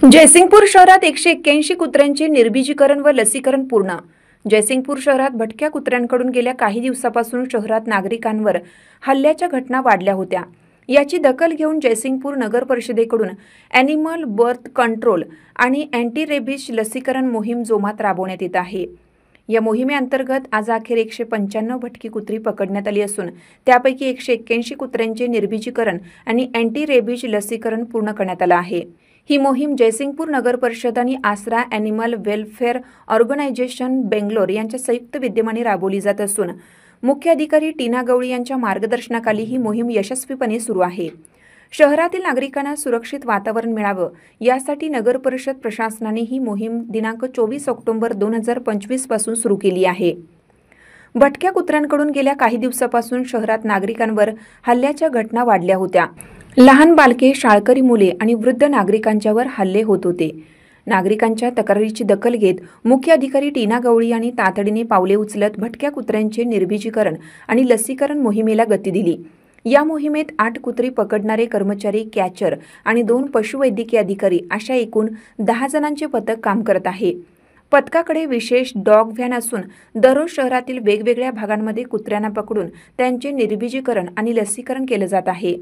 जयसिंगपूर शहरात 181 कुत्र्यांचे निर्बीजीकरण व लसीकरण पूर्ण। जयसिंगपूर शहरात भटक्या कुत्र्यांकडून गेल्या काही दिवसापासून शहरात नागरिकांवर हल्ल्याच्या घटना वाढल्या होत्या। याची दखल घेऊन जयसिंगपूर नगर परिषदेकडून ॲनिमल बर्थ कंट्रोल आणि अँटी रेबीज लसीकरण मोहीम जोमात राबवण्यात येत आहे। या मोहिमेअंतर्गत आज अखेर 195 भटकी कुत्री पकडण्यात आली असून त्यापैकी 181 कुत्र्यांचे निर्बीजीकरण आणि अँटी रेबीज लसीकरण पूर्ण करण्यात आलं आहे। ही मोहीम जयसिंगपूर नगर परिषद आणि आसरा ॲनिमल वेलफेअर ऑर्गनायझेशन बेंगलोर यांच्या संयुक्त विद्यमाने राबवली जात असून मुख्य अधिकारी टीना गवळी यांच्या मार्गदर्शनाखाली ही मोहीम यशस्वीपणे सुरू आहे। शहरातील नागरिकांना सुरक्षित वातावरण मिळावं यासाठी नगर परिषद प्रशासनाने ही मोहीम दिनांक 24 ऑक्टोबर 2025 पासून सुरू केली आहे। भटक्या कुत्र्यांकडून गेल्या काही दिवसापासून शहरात नागरिकांवर हल्ल्याच्या घटना वाढल्या होत्या। लहान बालके, शाळकरी मुले आणि वृद्ध नागरिकांच्यावर हल्ले होत होते। नागरिकांच्या तक्रारीची दखल घेत मुख्य अधिकारी टीना गवळी यांनी तातडीने पावले उचलत भटक्या कुत्र्यांचे निर्बीजीकरण आणि लसीकरण मोहिमेला गती दिली। या मोहिमेत 8 कुत्री पकडणारे कर्मचारी, कॅचर आणि 2 पशुवैद्यकीय अधिकारी अशा एकूण 10 जणांचे पथक काम करत आहे। पथकाकडे विशेष डॉग व्हॅन असून दररोज शहरातील वेगवेगळ्या भागांमध्ये कुत्र्यांना पकडून त्यांचे निर्बीजीकरण आणि लसीकरण केले जात आहे।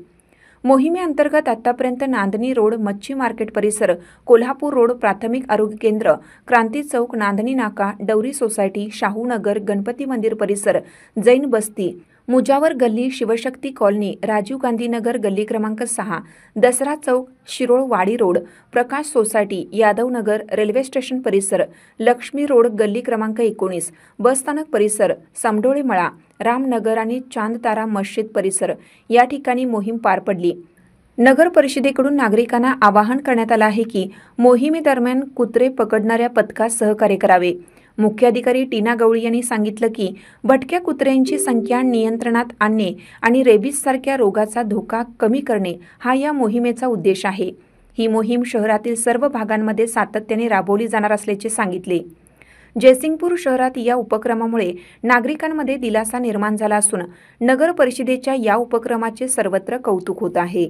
मोहिमेअंतर्गत आतापर्यंत नांदणी रोड, मच्छी मार्केट परिसर, कोल्हापूर रोड, प्राथमिक आरोग्य केंद्र, क्रांती चौक, नांदणी नाका, डवरी सोसायटी, शाहू नगर, गणपती मंदिर परिसर, जैन बस्ती, मुजावर गल्ली, शिवशक्ती कॉलनी, राजीव गांधी नगर गल्ली क्रमांक 6, दसरा चौक, शिरोळ वाडी रोड, प्रकाश सोसायटी, यादव नगर, रेल्वे स्टेशन परिसर, लक्ष्मी रोड गल्ली क्रमांक 19, बसस्थानक परिसर, समडोळे मळा, रामनगर आणि चांदतारा मस्जिद परिसर या ठिकाणी मोहीम पार पडली। नगर परिषदेकडून नागरिकांना आवाहन करण्यात आलं आहे की मोहिमेदरम्यान कुत्रे पकडणाऱ्या पथकास सहकार्य करावे। मुख्य अधिकारी टीना गवळी यांनी सांगितलं की भटक्या कुत्र्यांची संख्या नियंत्रणात आणणे आणि रेबीजसारख्या रोगाचा धोका कमी करणे हा या मोहिमेचा उद्देश आहे। ही मोहीम शहरातील सर्व भागांमध्ये सातत्याने राबवली जाणार असल्याचे सांगितले। जयसिंगपूर शहरात या उपक्रमामुळे नागरिकांमध्ये दिलासा निर्माण झाला असून नगर परिषदेच्या या उपक्रमाचे सर्वत्र कौतुक होत आहे।